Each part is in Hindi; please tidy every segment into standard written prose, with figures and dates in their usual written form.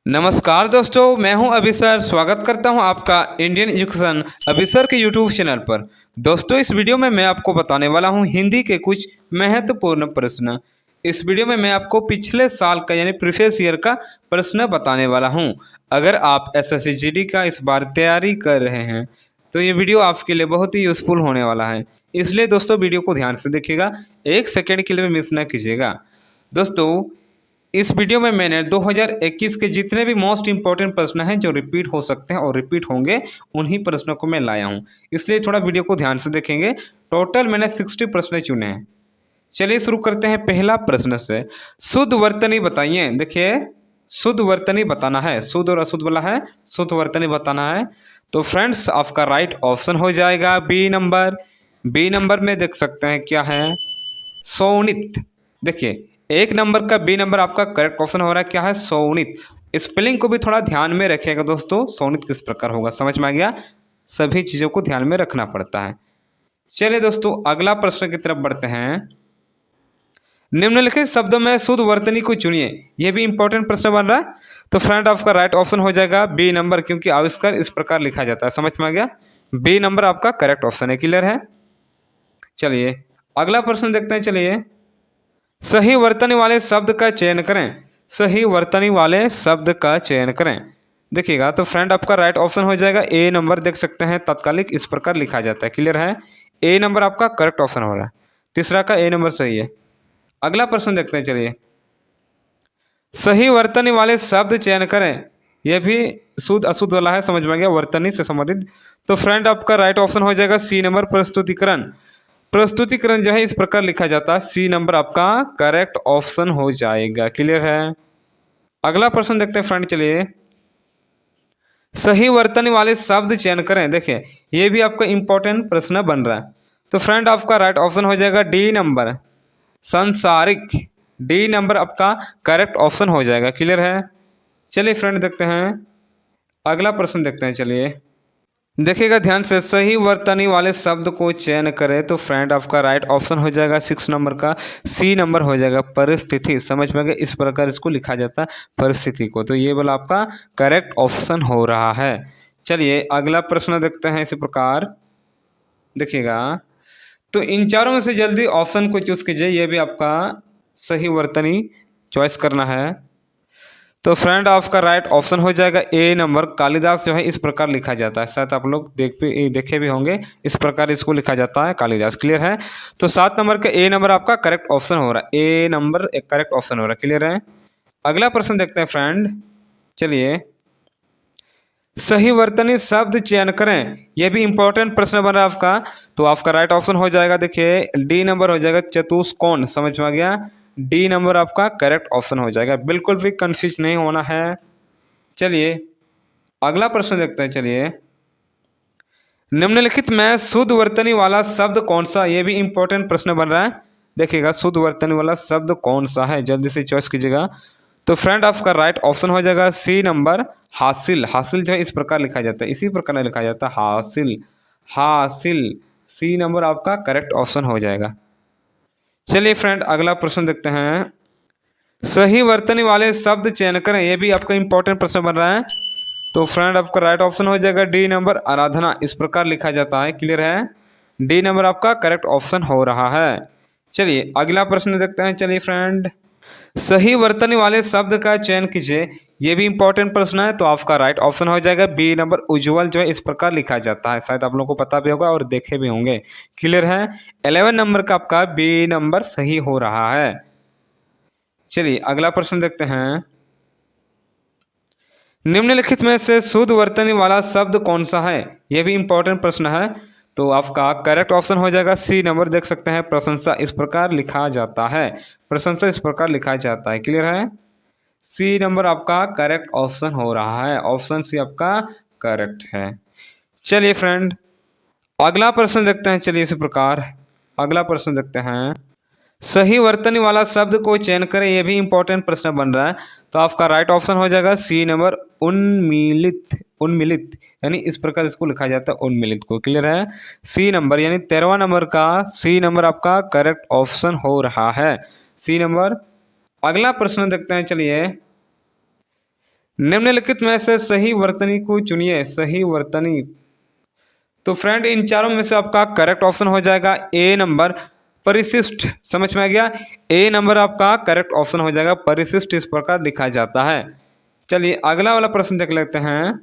नमस्कार दोस्तों, मैं हूं अभिसर। स्वागत करता हूं आपका इंडियन एजुकेशन अभिसर के यूट्यूब चैनल पर। दोस्तों, इस वीडियो में मैं आपको बताने वाला हूं हिंदी के कुछ महत्वपूर्ण प्रश्न। इस वीडियो में मैं आपको पिछले साल का यानी प्रीवियस ईयर का प्रश्न बताने वाला हूं। अगर आप एसएससी जीडी का इस बार तैयारी कर रहे हैं तो ये वीडियो आपके लिए बहुत ही यूज़फुल होने वाला है। इसलिए दोस्तों, वीडियो को ध्यान से देखिएगा, एक सेकेंड के लिए भी मिस ना कीजिएगा। दोस्तों, इस वीडियो में मैंने 2021 के जितने भी मोस्ट इंपॉर्टेंट प्रश्न हैं जो रिपीट हो सकते हैं और रिपीट होंगे, उन्हीं प्रश्नों को मैं लाया हूं। इसलिए थोड़ा वीडियो को ध्यान से देखेंगे। टोटल मैंने 60 प्रश्न चुने हैं। चलिए शुरू करते हैं पहला प्रश्न से। शुद्ध वर्तनी बताइए। देखिए, शुद्ध वर्तनी बताना है। शुद्ध और अशुद्ध वाला है, शुद्ध वर्तनी बताना है। तो फ्रेंड्स, आपका राइट ऑप्शन हो जाएगा बी नंबर। बी नंबर में देख सकते हैं क्या है, शोणित। देखिए, एक नंबर का बी नंबर आपका करेक्ट ऑप्शन हो रहा है। क्या है? शोणित। स्पेलिंग को भी थोड़ा ध्यान में रखिएगा दोस्तों, शोणित किस प्रकार होगा, समझ में आ गया। सभी चीज़ों को ध्यान में रखना पड़ता है। चलिए दोस्तों, अगला प्रश्न की तरफ बढ़ते हैं। निम्नलिखित शब्दों में शुद्ध वर्तनी को चुनिए। यह भी इंपॉर्टेंट प्रश्न बन रहा है। तो फ्रेंड, आपका राइट ऑप्शन हो जाएगा बी नंबर, क्योंकि आविष्कार इस प्रकार लिखा जाता है। समझ में आ गया। बी नंबर आपका करेक्ट ऑप्शन है। क्लियर है। चलिए अगला प्रश्न देखते हैं। चलिए, सही वर्तनी वाले शब्द का चयन करें। सही वर्तनी वाले शब्द का चयन करें। देखिएगा, तो फ्रेंड आपका राइट ऑप्शन हो जाएगा ए नंबर। देख सकते हैं तात्कालिक इस प्रकार लिखा जाता है। क्लियर है। ए नंबर आपका करेक्ट ऑप्शन हो रहा है। तीसरा का ए नंबर सही है। अगला प्रश्न देखते हैं। चलिए, सही वर्तनी वाले शब्द चयन करें। यह भी शुद्ध अशुद्ध वाला है, समझ में आ गया, वर्तनी से संबंधित। तो फ्रेंड आपका राइट ऑप्शन हो जाएगा सी नंबर, प्रस्तुतिकरण। प्रस्तुतिकरण जो है इस प्रकार लिखा जाता है। सी नंबर आपका करेक्ट ऑप्शन हो जाएगा। क्लियर है। अगला प्रश्न देखते हैं फ्रेंड। चलिए, सही वर्तनी वाले शब्द चयन करें। देखिए, ये भी आपका इंपॉर्टेंट प्रश्न बन रहा है। तो फ्रेंड आपका राइट ऑप्शन हो जाएगा डी नंबर, संसारिक। डी नंबर आपका करेक्ट ऑप्शन हो जाएगा। क्लियर है। चलिए फ्रेंड, देखते हैं अगला प्रश्न देखते हैं। चलिए देखिएगा ध्यान से, सही वर्तनी वाले शब्द को चयन करें। तो फ्रेंड आपका राइट ऑप्शन हो जाएगा 6 नंबर का सी नंबर हो जाएगा, परिस्थिति। समझ में गया, इस प्रकार इसको लिखा जाता है, परिस्थिति को। तो ये वाला आपका करेक्ट ऑप्शन हो रहा है। चलिए अगला प्रश्न देखते हैं इसी प्रकार। देखिएगा, तो इन चारों में से जल्दी ऑप्शन को चूज कीजिए। ये भी आपका सही वर्तनी चॉइस करना है। तो फ्रेंड आपका राइट ऑप्शन हो जाएगा ए नंबर, कालिदास जो है इस प्रकार लिखा जाता है। शायद आप लोग देखे भी होंगे, इस प्रकार इसको लिखा जाता है, कालिदास। क्लियर है। तो 7 नंबर का ए नंबर आपका करेक्ट ऑप्शन हो रहा है। ए नंबर एक करेक्ट ऑप्शन हो रहा है। क्लियर है। अगला प्रश्न देखते हैं फ्रेंड। चलिए, सही वर्तनी शब्द चयन करें। यह भी इंपॉर्टेंट प्रश्न बन रहा है आपका। तो आपका राइट ऑप्शन हो जाएगा, देखिए डी नंबर हो जाएगा, चतुष्कोण। समझ में आ गया। डी नंबर आपका करेक्ट ऑप्शन हो जाएगा। बिल्कुल भी कंफ्यूज नहीं होना है। चलिए अगला प्रश्न देखते हैं। चलिए, निम्नलिखित में शुद्ध वर्तनी वाला शब्द कौन सा। यह भी इंपॉर्टेंट प्रश्न बन रहा है। देखिएगा, शुद्ध वर्तनी वाला शब्द कौन सा है, जल्दी से चॉइस कीजिएगा। तो फ्रेंड आपका राइट ऑप्शन हो जाएगा सी नंबर, हासिल। हासिल जो है इस प्रकार लिखा जाता है, इसी प्रकार लिखा जाता है, हासिल। हासिल, सी नंबर आपका करेक्ट ऑप्शन हो जाएगा। चलिए फ्रेंड अगला प्रश्न देखते हैं। सही वर्तनी वाले शब्द चयन करें। यह भी आपका इंपॉर्टेंट प्रश्न बन रहा है। तो फ्रेंड आपका राइट ऑप्शन हो जाएगा डी नंबर, आराधना। इस प्रकार लिखा जाता है। क्लियर है। डी नंबर आपका करेक्ट ऑप्शन हो रहा है। चलिए अगला प्रश्न देखते हैं। चलिए फ्रेंड, सही वर्तनी वाले शब्द का चयन कीजिए। यह भी इंपॉर्टेंट प्रश्न है। तो आपका राइट ऑप्शन हो जाएगा बी नंबर, उज्ज्वल जो है इस प्रकार लिखा जाता है। शायद आप लोगों को पता भी होगा और देखे भी होंगे। क्लियर है। 11 नंबर का आपका बी नंबर सही हो रहा है। चलिए अगला प्रश्न देखते हैं। निम्नलिखित में से शुद्ध वर्तनी वाला शब्द कौन सा है। यह भी इंपॉर्टेंट प्रश्न है। तो आपका करेक्ट ऑप्शन हो जाएगा सी नंबर। देख सकते हैं, प्रशंसा इस प्रकार लिखा जाता है। प्रशंसा इस प्रकार लिखा जाता है। क्लियर है। सी नंबर आपका करेक्ट ऑप्शन हो रहा है। ऑप्शन सी आपका करेक्ट है। चलिए फ्रेंड अगला प्रश्न देखते हैं। चलिए इसी प्रकार अगला प्रश्न देखते हैं। सही वर्तनी वाला शब्द को चयन करें। यह भी इंपॉर्टेंट प्रश्न बन रहा है। तो आपका राइट ऑप्शन हो जाएगा सी नंबर, उन्मीलित। उन्मिलित यानी इस प्रकार इसको लिखा जाता है, उन्मिलित को। क्लियर है। सी नंबर यानी 13वां नंबर का सी नंबर आपका करेक्ट ऑप्शन हो रहा है। C number. अगला प्रश्न देखते हैं। चलिए, निम्नलिखित में से सही वर्तनी को चुनिए। सही वर्तनी, तो फ्रेंड इन चारों में से आपका करेक्ट ऑप्शन हो जाएगा ए नंबर परिशिष्ट। समझ में आ गया, ए नंबर आपका करेक्ट ऑप्शन हो जाएगा। परिशिष्ट इस प्रकार लिखा जाता है। चलिए अगला वाला प्रश्न देख लेते हैं।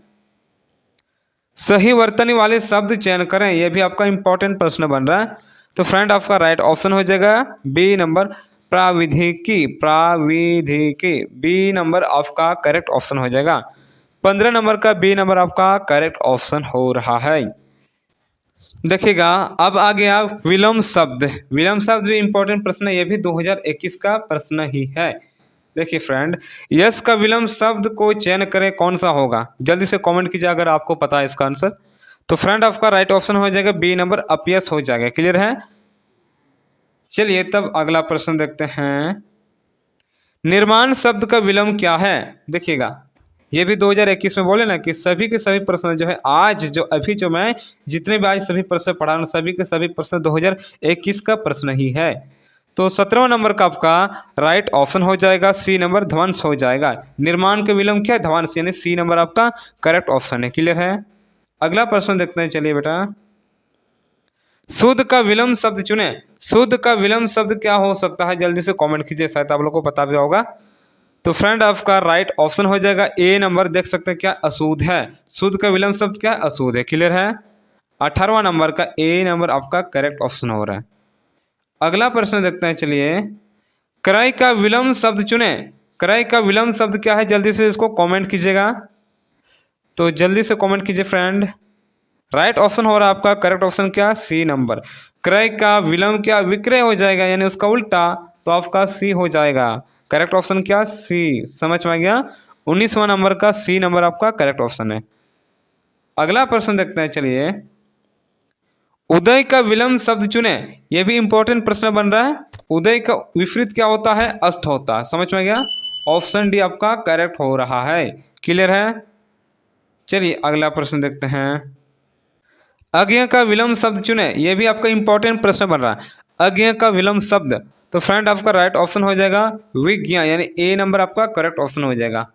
सही वर्तनी वाले शब्द चयन करें, यह भी आपका इंपॉर्टेंट प्रश्न बन रहा है। तो फ्रेंड आपका राइट ऑप्शन हो जाएगा बी नंबर प्राविधिकी। प्राविधिकी बी नंबर आपका करेक्ट ऑप्शन हो जाएगा। 15 नंबर का बी नंबर आपका करेक्ट ऑप्शन हो रहा है। देखिएगा अब आ गया विलोम शब्द। विलोम शब्द भी इंपॉर्टेंट प्रश्न है, यह भी 2021 का प्रश्न ही है। देखिए फ्रेंड, यस का विलोम शब्द को चयन करें, कौन सा होगा? जल्दी से कमेंट कीजिए अगर आपको पता है इसका आंसर। तो फ्रेंड आपका राइट ऑप्शन हो जाएगा बी नंबर अपयस हो जाएगा। क्लियर है? चलिए तब अगला प्रश्न देखते हैं। निर्माण शब्द का विलोम क्या है? देखिएगा ये भी 2021 में बोले ना कि सभी के सभी प्रश्न जो है आज जो अभी जो मैं जितने भी आज सभी प्रश्न पढ़ा रहा हूँ सभी के सभी प्रश्न 2021 का प्रश्न ही है। तो 17वां नंबर का आपका राइट ऑप्शन हो जाएगा सी नंबर ध्वंस हो जाएगा। निर्माण के विलोम क्या है? ध्वंस, यानी सी नंबर आपका करेक्ट ऑप्शन है। क्लियर है? अगला प्रश्न देखते हैं। चलिए बेटा, शुद्ध का विलोम शब्द चुने। शुद्ध का विलोम शब्द क्या हो सकता है? जल्दी से कमेंट कीजिए, शायद आप लोग को पता भी होगा। तो फ्रेंड आपका राइट ऑप्शन हो जाएगा ए नंबर, देख सकते हैं क्या? अशुद्ध है। शुद्ध का विलोम शब्द क्या है? अशुद्ध है। क्लियर है? 18वां नंबर का ए नंबर आपका करेक्ट ऑप्शन हो रहा है। अगला प्रश्न देखते हैं। चलिए, क्रय का विलोम शब्द चुने। क्रय का विलोम शब्द क्या है? जल्दी से इसको कमेंट कीजिएगा। तो जल्दी से कमेंट कीजिए फ्रेंड। राइट ऑप्शन हो रहा है आपका करेक्ट ऑप्शन क्या? C number. क्रय का विलोम क्या? विक्रय हो जाएगा, यानी उसका उल्टा, तो आपका सी हो जाएगा। करेक्ट ऑप्शन क्या? सी। समझ में आ गया? 19वां नंबर का सी नंबर आपका करेक्ट ऑप्शन है। अगला प्रश्न देखते हैं। चलिए, उदय का विलोम शब्द चुने। यह भी इंपॉर्टेंट प्रश्न बन रहा है। उदय का विपरीत क्या होता है? अस्त होता है। समझ में आ गया? ऑप्शन डी आपका करेक्ट हो रहा है। क्लियर है? चलिए अगला प्रश्न देखते हैं। अज्ञ का विलोम शब्द चुने। यह भी आपका इंपॉर्टेंट प्रश्न बन रहा है। अज्ञ का विलोम शब्द, तो फ्रेंड आपका राइट ऑप्शन हो जाएगा विज्ञ, यानी ए नंबर आपका करेक्ट ऑप्शन हो जाएगा।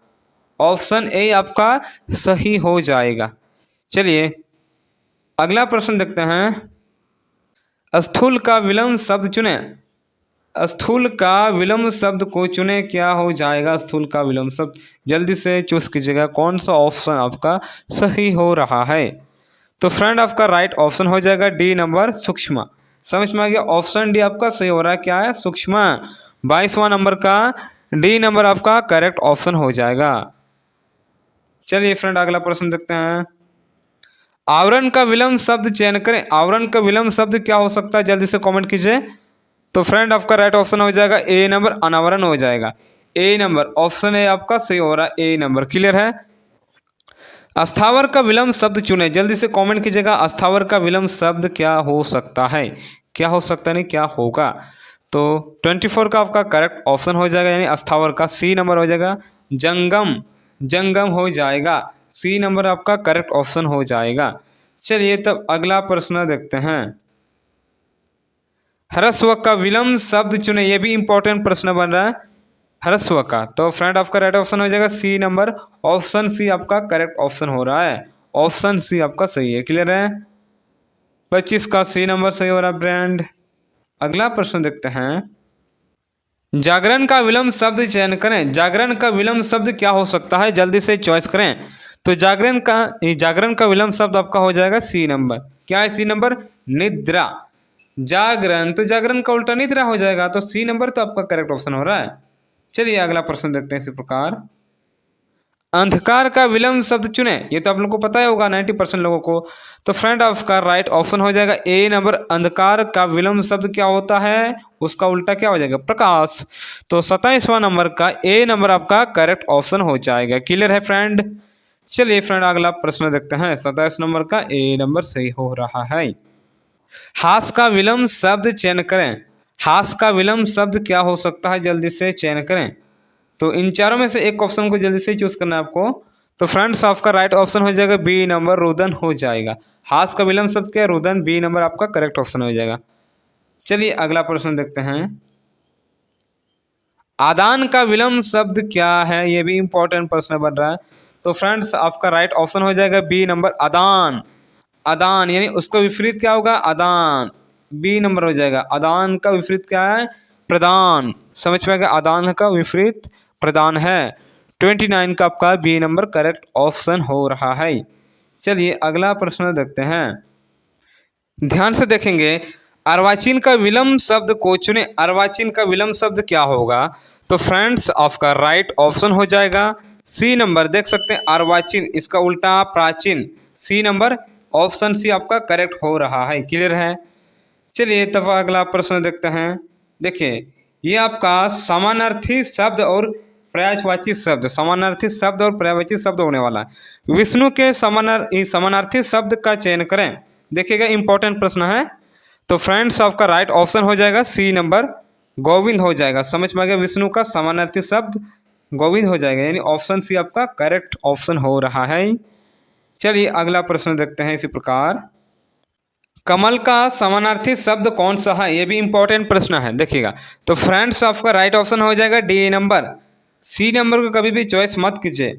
ऑप्शन ए आपका सही हो जाएगा। चलिए अगला प्रश्न देखते हैं। स्थूल का विलोम शब्द चुने। स्थूल का विलोम शब्द को चुने, क्या हो जाएगा स्थूल का विलोम शब्द? जल्दी से चूज कीजिएगा कौन सा ऑप्शन आपका सही हो रहा है। तो फ्रेंड आपका राइट ऑप्शन हो जाएगा डी नंबर सूक्ष्म। समझ में आ गया? ऑप्शन डी आपका सही हो रहा है। क्या है? सूक्ष्म। 22वां नंबर का डी नंबर आपका करेक्ट ऑप्शन हो जाएगा। चलिए फ्रेंड अगला प्रश्न देखते हैं। आवरण का विलोम शब्द चयन करें। आवरण का विलोम शब्द क्या हो सकता है? जल्दी से कमेंट कीजिए। तो फ्रेंड आपका राइट ऑप्शन हो जाएगा ए नंबर अनावरण हो जाएगा। ए नंबर ऑप्शन ए आपका सही हो रहा है। ए नंबर। क्लियर है? अस्थावर का विलोम शब्द चुने। जल्दी से कमेंट कीजिएगा अस्थावर का विलोम शब्द क्या हो सकता है? क्या हो सकता है, नहीं क्या होगा? तो 24 का आपका करेक्ट ऑप्शन हो जाएगा, यानी अस्थावर का सी नंबर हो जाएगा। जंगम, जंगम हो जाएगा। सी नंबर आपका करेक्ट ऑप्शन हो जाएगा। चलिए तब अगला प्रश्न देखते हैं। ह्रस्व का विलोम शब्द चुने। ये भी इंपॉर्टेंट प्रश्न बन रहा है ह्रस्व का। तो फ्रेंड आपका राइट ऑप्शन हो जाएगा सी नंबर। ऑप्शन सी आपका करेक्ट ऑप्शन हो रहा है। ऑप्शन सी आपका सही है। क्लियर है? 25 का सी नंबर सही हो रहा है फ्रेंड। अगला प्रश्न देखते हैं। जागरण का विलोम शब्द चयन करें। जागरण का विलोम शब्द क्या हो सकता है? जल्दी से चॉइस करें। तो जागरण का विलोम शब्द आपका हो जाएगा सी नंबर। क्या है सी नंबर? निद्रा। जागरण, तो जागरण का उल्टा निद्रा हो जाएगा। तो सी नंबर तो आपका करेक्ट ऑप्शन हो रहा है। चलिए अगला प्रश्न देखते हैं इसी प्रकार। अंधकार का विलोम शब्द चुने। ये तो आप लोगों को पता ही होगा 90% लोगों को। तो फ्रेंड आपका राइट ऑप्शन हो जाएगा ए नंबर। अंधकार का विलोम शब्द क्या होता है? उसका उल्टा क्या हो जाएगा? प्रकाश। तो 27वां नंबर का ए नंबर आपका करेक्ट ऑप्शन हो जाएगा। क्लियर है फ्रेंड? चलिए फ्रेंड अगला प्रश्न देखते हैं। 27 नंबर का ए नंबर सही हो रहा है। हास का विलोम शब्द चयन करें। हास का विलोम शब्द क्या हो सकता है? जल्दी से चयन करें। तो इन चारों में से एक ऑप्शन को जल्दी से चूज करना है आपको। तो फ्रेंड्स आपका राइट ऑप्शन हो जाएगा बी नंबर रुदन हो जाएगा। हास का विलोम शब्द क्या है? रुदन। बी नंबर आपका करेक्ट ऑप्शन हो जाएगा। चलिए अगला प्रश्न देखते हैं। आदान का विलंब शब्द क्या है, ये भी इंपॉर्टेंट प्रश्न बन रहा है। तो फ्रेंड्स आपका राइट ऑप्शन हो जाएगा बी नंबर आदान। आदान यानी उसका विपरीत क्या होगा, आदान। बी नंबर हो जाएगा। आदान का विपरीत क्या है, प्रदान। समझ में आ गया, आदान का विपरीत प्रदान है। 29 का आपका बी नंबर करेक्ट ऑप्शन हो रहा है। चलिए अगला प्रश्न देखते हैं, ध्यान से देखेंगे। अर्वाचीन का विलंब शब्द को चुने। अर्वाचीन का विलंब शब्द क्या होगा, तो फ्रेंड्स आपका राइट ऑप्शन हो जाएगा सी नंबर। देख सकते हैं अर्वाचीन, इसका उल्टा प्राचीन। सी नंबर ऑप्शन सी आपका करेक्ट हो रहा है। क्लियर है। चलिए तब अगला प्रश्न देखते हैं। देखिए ये आपका समानार्थी शब्द और पर्यायवाची शब्द, समानार्थी शब्द और पर्यायवाची शब्द होने वाला है। विष्णु के समानार्थी शब्द का चयन करें। देखिएगा इंपॉर्टेंट प्रश्न है। तो फ्रेंड्स आपका राइट ऑप्शन हो जाएगा सी नंबर गोविंद हो जाएगा। समझ में आ गया, विष्णु का समानार्थी शब्द गोविंद हो जाएगा, यानी ऑप्शन सी आपका करेक्ट ऑप्शन हो रहा है। चलिए अगला प्रश्न देखते हैं इसी प्रकार, कमल का समानार्थी शब्द कौन सा है, ये भी इंपॉर्टेंट प्रश्न है। देखिएगा तो फ्रेंड्स आपका राइट ऑप्शन हो जाएगा डी नंबर। सी नंबर को कभी भी चॉइस मत कीजिए।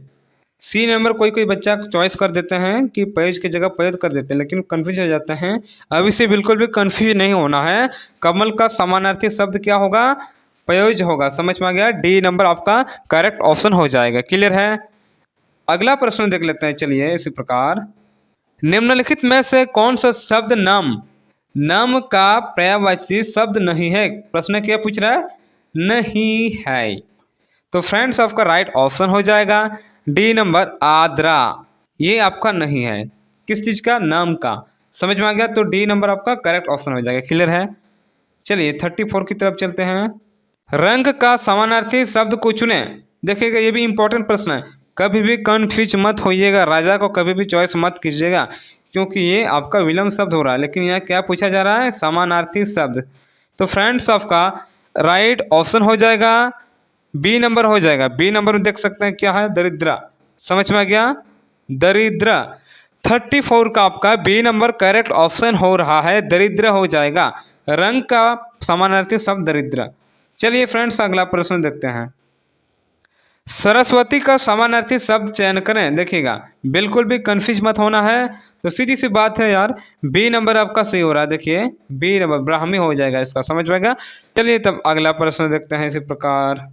सी नंबर कोई कोई बच्चा चॉइस कर देते हैं कि पेज की जगह पैद कर देते हैं, लेकिन कंफ्यूज हो जाते हैं। अब इसे बिल्कुल भी कंफ्यूज नहीं होना है। कमल का समानार्थी शब्द क्या होगा, पयोज होगा। समझ में आ गया, डी नंबर आपका करेक्ट ऑप्शन हो जाएगा। क्लियर है। अगला प्रश्न देख लेते हैं। चलिए इसी प्रकार, निम्नलिखित में से कौन सा शब्द नम, नम का पर्यायवाची शब्द नहीं है। प्रश्न क्या पूछ रहा है, नहीं है। तो फ्रेंड्स आपका राइट ऑप्शन हो जाएगा डी नंबर आद्रा। ये आपका नहीं है, किस चीज़ का, नाम का। समझ में आ गया, तो डी नंबर आपका करेक्ट ऑप्शन हो जाएगा। क्लियर है। चलिए 34 की तरफ चलते हैं। रंग का समानार्थी शब्द को चुने। देखिएगा ये भी इंपॉर्टेंट प्रश्न है, कभी भी कन्फ्यूज मत होइएगा। राजा को कभी भी चॉइस मत कीजिएगा, क्योंकि ये आपका विलंब शब्द हो रहा है। लेकिन यहाँ क्या पूछा जा रहा है, समानार्थी शब्द। तो फ्रेंड्स आपका राइट ऑप्शन हो जाएगा बी नंबर हो जाएगा। बी नंबर में देख सकते हैं क्या है, दरिद्रा। समझ में आ गया, दरिद्र। 34 का आपका बी नंबर करेक्ट ऑप्शन हो रहा है, दरिद्र हो जाएगा। रंग का समानार्थी शब्द दरिद्र। चलिए फ्रेंड्स अगला प्रश्न देखते हैं। सरस्वती का समानार्थी शब्द चयन करें। देखिएगा बिल्कुल भी कंफ्यूज मत होना है। तो सीधी सी बात है यार, बी नंबर आपका सही हो रहा है। देखिए बी नंबर ब्राह्मी हो जाएगा इसका। समझ में आएगा। चलिए तब अगला प्रश्न देखते हैं इसी प्रकार,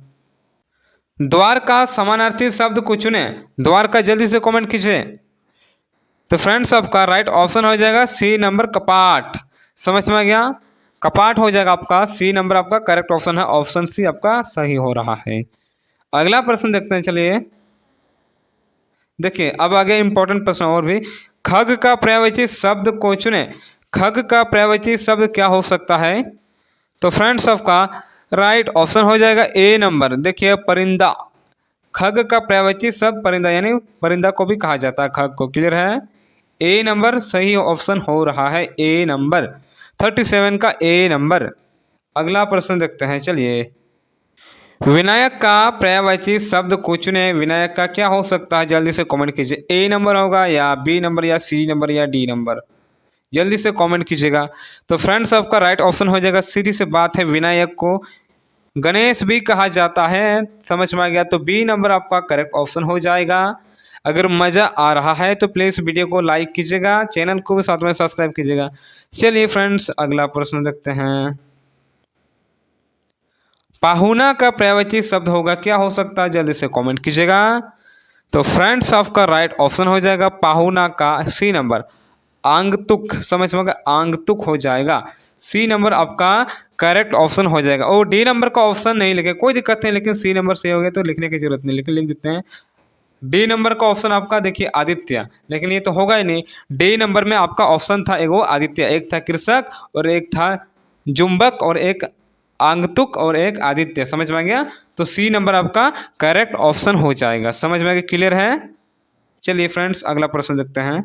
द्वार का समानार्थी शब्द को चुने। द्वार का जल्दी से कमेंट कीजिए। तो फ्रेंड्स आपका राइट ऑप्शन हो जाएगा सी नंबर कपाट। समझ में आ गया, कपाट हो जाएगा आपका। सी नंबर आपका करेक्ट ऑप्शन है, ऑप्शन सी आपका सही हो रहा है। अगला प्रश्न देखते हैं। चलिए देखिए अब आगे इंपॉर्टेंट प्रश्न और भी। खग का पर्यायवाची शब्द को चुने। खग का पर्यायवाची शब्द क्या हो सकता है। तो फ्रेंड्स आपका राइट ऑप्शन हो जाएगा ए नंबर। देखिए परिंदा। खग का पर्यायवाची शब्द परिंदा, यानी परिंदा को भी कहा जाता है खग को। क्लियर है। ए नंबर सही ऑप्शन हो रहा है, ए नंबर 37 का ए नंबर। अगला प्रश्न देखते हैं। चलिए विनायक का पर्यायवाची शब्द को चुने। विनायक का क्या हो सकता है, जल्दी से कमेंट कीजिए। ए नंबर होगा या बी नंबर या सी नंबर या डी नंबर, जल्दी से कमेंट कीजिएगा। तो फ्रेंड्स आपका राइट ऑप्शन हो जाएगा, सीधी सी बात है, विनायक को गणेश भी कहा जाता है। समझ में आ गया, तो बी नंबर आपका करेक्ट ऑप्शन हो जाएगा। अगर मज़ा आ रहा है तो प्लीज़ वीडियो को लाइक कीजिएगा, चैनल को भी साथ में सब्सक्राइब कीजिएगा। चलिए फ्रेंड्स अगला प्रश्न देखते हैं। पाहुना का पर्यायवाची शब्द होगा, क्या हो सकता है, जल्दी से कमेंट कीजिएगा। तो फ्रेंड्स आपका राइट ऑप्शन हो जाएगा पाहुना का सी नंबर आंगतुक। समझ में आ गया, आंगतुक हो जाएगा। सी नंबर आपका करेक्ट ऑप्शन हो जाएगा। और डी नंबर का ऑप्शन नहीं लिखे, कोई दिक्कत नहीं, लेकिन सी नंबर सही हो गया तो लिखने की जरूरत नहीं, लेकिन लिख देते हैं। डी नंबर का ऑप्शन आपका देखिए आदित्य, लेकिन ये तो होगा ही नहीं। डी नंबर में आपका ऑप्शन था एगो आदित्य, एक था कृषक और एक था जुम्बक और एक आंगतुक और एक आदित्य। समझ में आ गया, तो सी नंबर आपका करेक्ट ऑप्शन हो जाएगा। समझ में आ गया, क्लियर है। चलिए फ्रेंड्स अगला प्रश्न देखते हैं।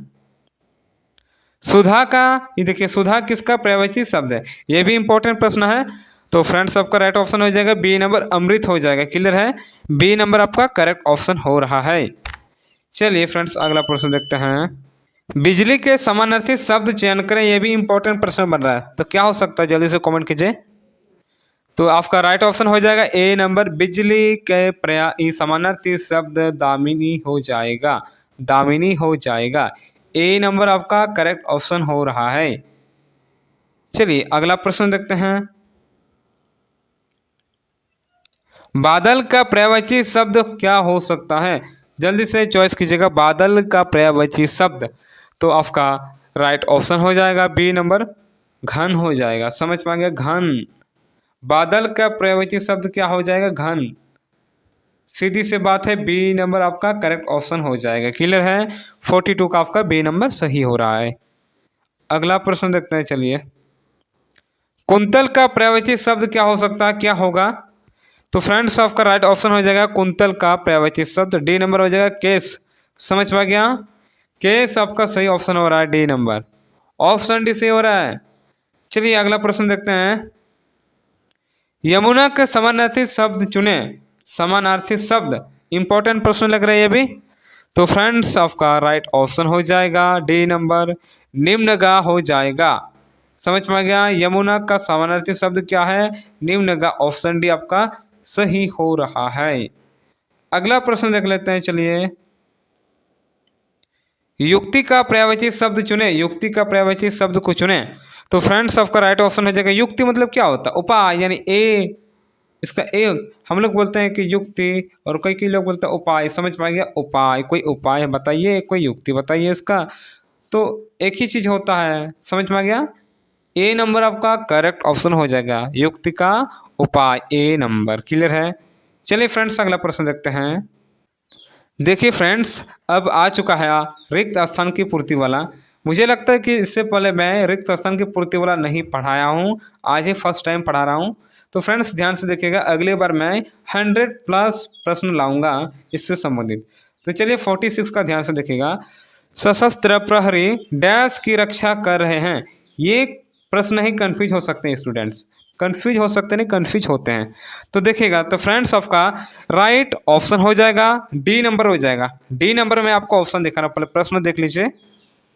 सुधा का, ये देखिए सुधा किसका पर्यायवाची शब्द है, ये भी इंपॉर्टेंट प्रश्न है। तो फ्रेंड्स आपका राइट ऑप्शन हो जाएगा बी नंबर अमृत हो जाएगा। क्लियर है, बी नंबर आपका करेक्ट ऑप्शन हो रहा है। चलिए फ्रेंड्स अगला प्रश्न देखते हैं। बिजली के समानार्थी शब्द चयन करें, यह भी इंपॉर्टेंट प्रश्न बन रहा है। तो क्या हो सकता है, जल्दी से कमेंट कीजिए। तो आपका राइट ऑप्शन हो जाएगा ए नंबर, बिजली के पर्यायी समानार्थी शब्द दामिनी हो जाएगा, दामिनी हो जाएगा। ए नंबर आपका करेक्ट ऑप्शन हो रहा है। चलिए अगला प्रश्न देखते हैं। बादल का पर्यायवाची शब्द क्या हो सकता है? जल्दी से चॉइस कीजिएगा, बादल का पर्यायवाची शब्द। तो आपका राइट ऑप्शन हो जाएगा बी नंबर, घन हो जाएगा। समझ में आ गया, घन। बादल का पर्यायवाची शब्द क्या हो जाएगा? घन। सीधी सी बात है, बी नंबर आपका करेक्ट ऑप्शन हो जाएगा। क्लियर है? 42 का आपका बी नंबर सही हो रहा है। अगला प्रश्न देखते हैं। चलिए, कुंतल का पर्यायवाची शब्द क्या हो सकता है, क्या होगा? तो फ्रेंड्स आपका राइट ऑप्शन हो जाएगा कुंतल का पर्यायवाची शब्द, डी नंबर हो जाएगा केस। समझ में आ गया? केस आपका सही ऑप्शन हो रहा है, डी नंबर, ऑप्शन डी सही हो रहा है। चलिए अगला प्रश्न देखते हैं। यमुना के समानार्थी शब्द चुने। समानार्थी शब्द इंपॉर्टेंट प्रश्न लग रहा है ये भी। तो फ्रेंड्स आपका राइट ऑप्शन हो जाएगा डी नंबर, निम्नगा हो जाएगा। समझ में आ गया? यमुना का समानार्थी शब्द क्या है? निम्नगा, ऑप्शन डी आपका सही हो रहा है। अगला प्रश्न देख लेते हैं। चलिए, युक्ति का पर्यायवाची शब्द चुने। युक्ति का पर्यायवाची शब्द को चुने। तो फ्रेंड्स आपका राइट ऑप्शन हो जाएगा युक्ति मतलब क्या होता है? उपाय, यानी ए, इसका ए हम लोग बोलते हैं कि युक्ति, और कई लोग बोलते हैं उपाय। समझ में आ गया? उपाय, कोई उपाय बताइए, कोई युक्ति बताइए इसका। तो एक ही चीज होता है। समझ में आ गया? ए नंबर आपका करेक्ट ऑप्शन हो जाएगा, युक्ति का उपाय, ए नंबर। क्लियर है? चलिए फ्रेंड्स अगला प्रश्न देखते हैं। देखिए फ्रेंड्स, अब आ चुका है रिक्त स्थान की पूर्ति वाला। मुझे लगता है कि इससे पहले मैं रिक्त स्थान की पूर्ति वाला नहीं पढ़ाया हूँ, आज ही फर्स्ट टाइम पढ़ा रहा हूँ। तो फ्रेंड्स ध्यान से देखिएगा, अगली बार मैं 100+ प्रश्न लाऊंगा इससे संबंधित। तो चलिए 46 का ध्यान से देखिएगा। सशस्त्र प्रहरी डैश की रक्षा कर रहे हैं। ये प्रश्न ही कंफ्यूज हो सकते हैं स्टूडेंट्स, कंफ्यूज हो सकते नहीं, कंफ्यूज होते हैं। तो देखिएगा, तो फ्रेंड्स आपका राइट ऑप्शन हो जाएगा डी नंबर हो जाएगा। डी नंबर में आपको ऑप्शन दिखाना, पहले प्रश्न देख लीजिए।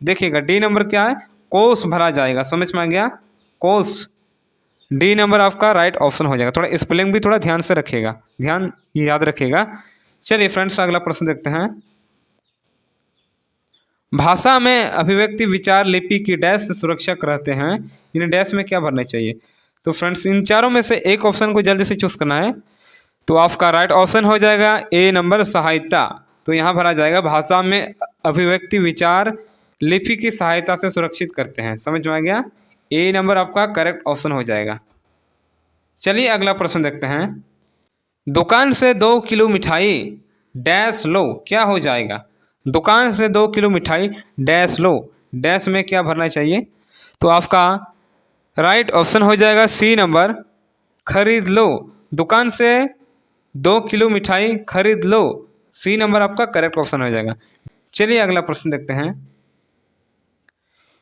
देखिएगा डी नंबर क्या है? कोस भरा जाएगा। समझ में आ गया? कोस, डी नंबर आपका राइट ऑप्शन हो जाएगा। थोड़ा स्पेलिंग भी थोड़ा ध्यान से रखिएगा, ध्यान याद रखिएगा। चलिए फ्रेंड्स अगला प्रश्न देखते हैं। भाषा में अभिव्यक्ति विचार लिपि की डैश से सुरक्षक रहते हैं, इन्हें डैश में क्या भरना चाहिए? तो फ्रेंड्स इन चारों में से एक ऑप्शन को जल्दी से चूज करना है। तो आपका राइट ऑप्शन हो जाएगा ए नंबर, सहायता। तो यहाँ भरा जाएगा भाषा में अभिव्यक्ति विचार लिपि की सहायता से सुरक्षित करते हैं। समझ में आ गया? ए नंबर आपका करेक्ट ऑप्शन हो जाएगा। चलिए अगला प्रश्न देखते हैं। दुकान से 2 किलो मिठाई डैश लो, क्या हो जाएगा? दुकान से 2 किलो मिठाई डैश लो, डैश में क्या भरना चाहिए? तो आपका राइट ऑप्शन हो जाएगा सी नंबर, खरीद लो। दुकान से 2 किलो मिठाई खरीद लो, सी नंबर आपका करेक्ट ऑप्शन हो जाएगा। चलिए अगला प्रश्न देखते हैं।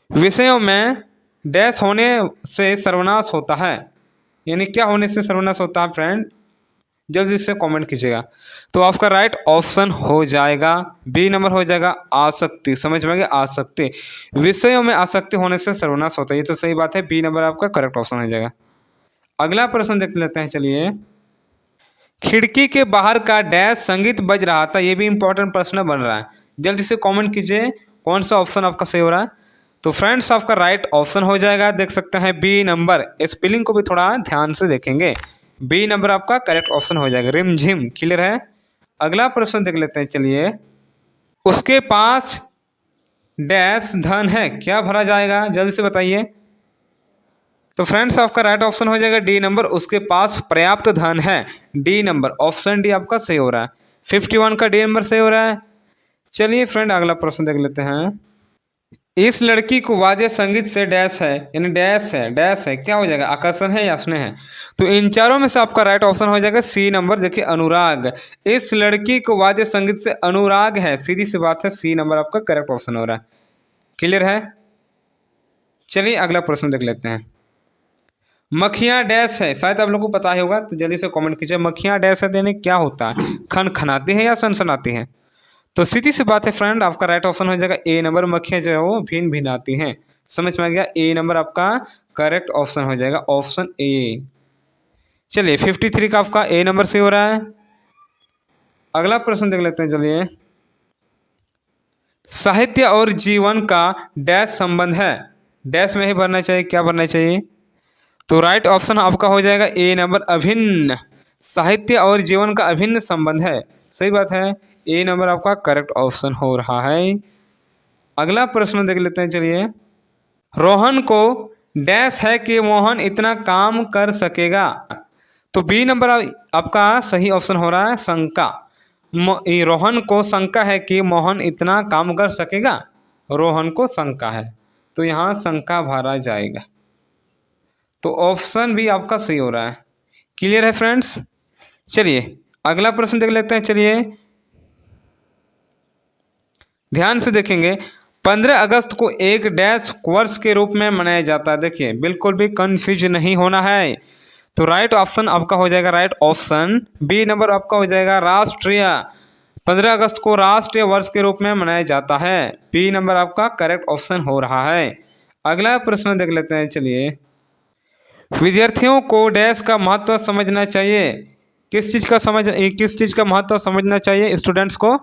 विषयों में डैश होने से सर्वनाश होता है, यानी क्या होने से सर्वनाश होता है फ्रेंड? जल्दी से कमेंट कीजिएगा। तो आपका राइट ऑप्शन हो जाएगा बी नंबर हो जाएगा, आसक्ति। समझ में आ गया? आसक्ति, विषयों में आसक्ति होने से सर्वनाश होता है, ये तो सही बात है, बी नंबर आपका करेक्ट ऑप्शन हो जाएगा। अगला प्रश्न देख लेते हैं। चलिए, खिड़की के बाहर का डैश संगीत बज रहा था, ये भी इंपॉर्टेंट प्रश्न बन रहा है। जल्दी से कमेंट कीजिए कौन सा ऑप्शन आपका सही हो रहा है। तो फ्रेंड्स आपका राइट ऑप्शन हो जाएगा, देख सकते हैं बी नंबर। स्पेलिंग को भी थोड़ा ध्यान से देखेंगे, बी नंबर आपका करेक्ट ऑप्शन हो जाएगा, रिमझिम। क्लियर है? अगला प्रश्न देख लेते हैं। चलिए, उसके पास डैश धन है, क्या भरा जाएगा? जल्दी से बताइए। तो फ्रेंड्स आपका राइट ऑप्शन हो जाएगा डी नंबर, उसके पास पर्याप्त धन है, डी नंबर, ऑप्शन डी आपका सही हो रहा है। 51 का डी नंबर सही हो रहा है। चलिए फ्रेंड अगला प्रश्न देख लेते हैं। इस लड़की को वाद्य संगीत से डैश है, यानी डैश है, डैश है, क्या हो जाएगा? आकर्षण है या स्नेह है? तो इन चारों में से आपका राइट ऑप्शन हो जाएगा सी नंबर। देखिए अनुराग, इस लड़की को वाद्य संगीत से अनुराग है, सीधी सी बात है, सी नंबर आपका करेक्ट ऑप्शन हो रहा है। क्लियर है? चलिए अगला प्रश्न देख लेते हैं। मक्खियाँ डैश है, शायद आप लोग को पता ही होगा, तो जल्दी से कमेंट कीजिए। मक्खियाँ डैश है देने क्या होता है? खनखनाती है या सनसनाती हैं? तो सीधी सी बात है फ्रेंड, आपका राइट ऑप्शन हो जाएगा ए नंबर, मक्खियाँ जो है वो भिन भिन आती हैं। समझ में आ गया? ए नंबर आपका करेक्ट ऑप्शन हो जाएगा, ऑप्शन ए। चलिए 53 का आपका ए नंबर सही हो रहा है। अगला प्रश्न देख लेते हैं। चलिए, साहित्य और जीवन का डैश संबंध है। डैश में ही भरना चाहिए, क्या भरना चाहिए? तो राइट ऑप्शन आपका हो जाएगा ए नंबर अभिन्न। साहित्य और जीवन का अभिन्न संबंध है, सही बात है। ए नंबर आपका करेक्ट ऑप्शन हो रहा है। अगला प्रश्न देख लेते हैं। चलिए, रोहन को डैश है कि मोहन इतना काम कर सकेगा। तो बी नंबर आपका सही ऑप्शन हो रहा है शंका। रोहन को शंका है कि मोहन इतना काम कर सकेगा। रोहन को शंका है, तो यहाँ शंका भरा जाएगा। तो ऑप्शन भी आपका सही हो रहा है। क्लियर है फ्रेंड्स? चलिए अगला प्रश्न देख लेते हैं। चलिए ध्यान से देखेंगे। 15 अगस्त को एक डैश वर्ष के रूप में मनाया जाता है। देखिए बिल्कुल भी कंफ्यूज नहीं होना है। तो राइट ऑप्शन आपका हो जाएगा, राइट ऑप्शन बी नंबर आपका हो जाएगा राष्ट्रीय। 15 अगस्त को राष्ट्रीय वर्ष के रूप में मनाया जाता है। बी नंबर आपका करेक्ट ऑप्शन हो रहा है। अगला प्रश्न देख लेते हैं। चलिए, विद्यार्थियों को डैश का महत्व समझना चाहिए। किस चीज़ का महत्व समझना चाहिए स्टूडेंट्स को?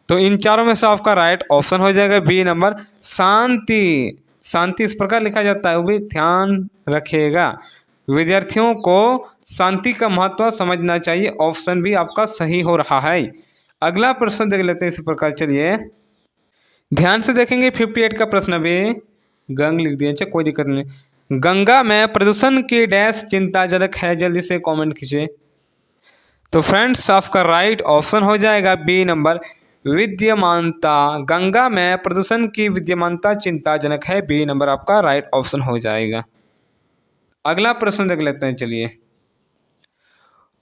तो इन चारों में से आपका राइट ऑप्शन हो जाएगा बी नंबर शांति। शांति इस प्रकार लिखा जाता है, वो भी ध्यान रखिएगा। विद्यार्थियों को शांति का महत्व समझना चाहिए। ऑप्शन भी आपका सही हो रहा है। अगला प्रश्न देख लेते हैं इसी प्रकार। चलिए ध्यान से देखेंगे। 58 का प्रश्न भी गंग लिख दिया, अच्छा कोई दिक्कत नहीं। गंगा में प्रदूषण की डैश चिंताजनक है, जल्दी से कमेंट कीजिए। तो फ्रेंड्स आपका राइट ऑप्शन हो जाएगा बी नंबर विद्यमानता। गंगा में प्रदूषण की विद्यमानता चिंताजनक है। बी नंबर आपका राइट ऑप्शन हो जाएगा। अगला प्रश्न देख लेते हैं। चलिए,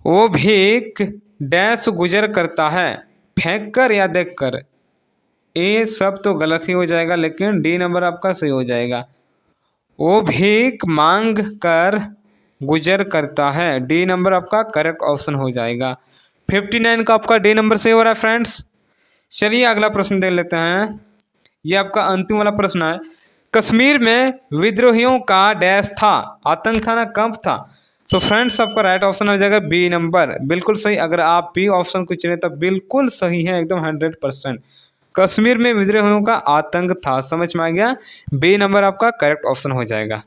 वो भीख डैश गुजर करता है, फेंक कर या देख कर। ये सब तो गलत ही हो जाएगा, लेकिन डी नंबर आपका सही हो जाएगा। वो भीख मांग कर गुजर करता है। डी नंबर आपका करेक्ट ऑप्शन हो जाएगा। 59 का आपका डी नंबर सही हो रहा है फ्रेंड्स। चलिए अगला प्रश्न देख लेते हैं। ये आपका अंतिम वाला प्रश्न है। कश्मीर में विद्रोहियों का डैश था, आतंक था ना कंप था। तो फ्रेंड्स आपका राइट ऑप्शन हो जाएगा बी नंबर, बिल्कुल सही। अगर आप बी ऑप्शन को चुने तो बिल्कुल सही है, एकदम 100%। कश्मीर में विद्रोहियों का आतंक था, समझ में आ गया। बी नंबर आपका करेक्ट ऑप्शन हो जाएगा।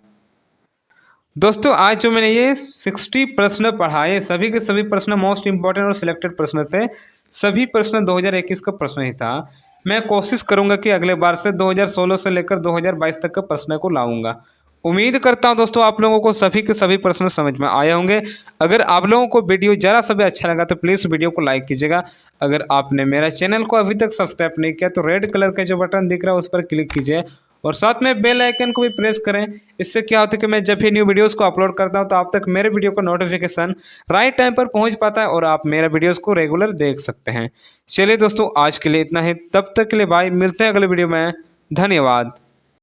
दोस्तों आज जो मैंने ये 60 प्रश्न पढ़ाए, सभी के सभी प्रश्न मोस्ट इंपॉर्टेंट और सिलेक्टेड प्रश्न थे। सभी प्रश्न 2021 का प्रश्न ही था। मैं कोशिश करूंगा कि अगले बार से 2016 से लेकर 2022 तक के प्रश्न को लाऊंगा। उम्मीद करता हूं दोस्तों आप लोगों को सभी के सभी प्रश्न समझ में आए होंगे। अगर आप लोगों को वीडियो जरा सा भी अच्छा लगा तो प्लीज़ वीडियो को लाइक कीजिएगा। अगर आपने मेरा चैनल को अभी तक सब्सक्राइब नहीं किया तो रेड कलर का जो बटन दिख रहा है उस पर क्लिक कीजिए और साथ में बेल आइकन को भी प्रेस करें। इससे क्या होता है कि मैं जब भी न्यू वीडियोस को अपलोड करता हूं तो आप तक मेरे वीडियो का नोटिफिकेशन राइट टाइम पर पहुंच पाता है और आप मेरा वीडियोस को रेगुलर देख सकते हैं। चलिए दोस्तों आज के लिए इतना ही, तब तक के लिए बाय, मिलते हैं अगले वीडियो में। धन्यवाद।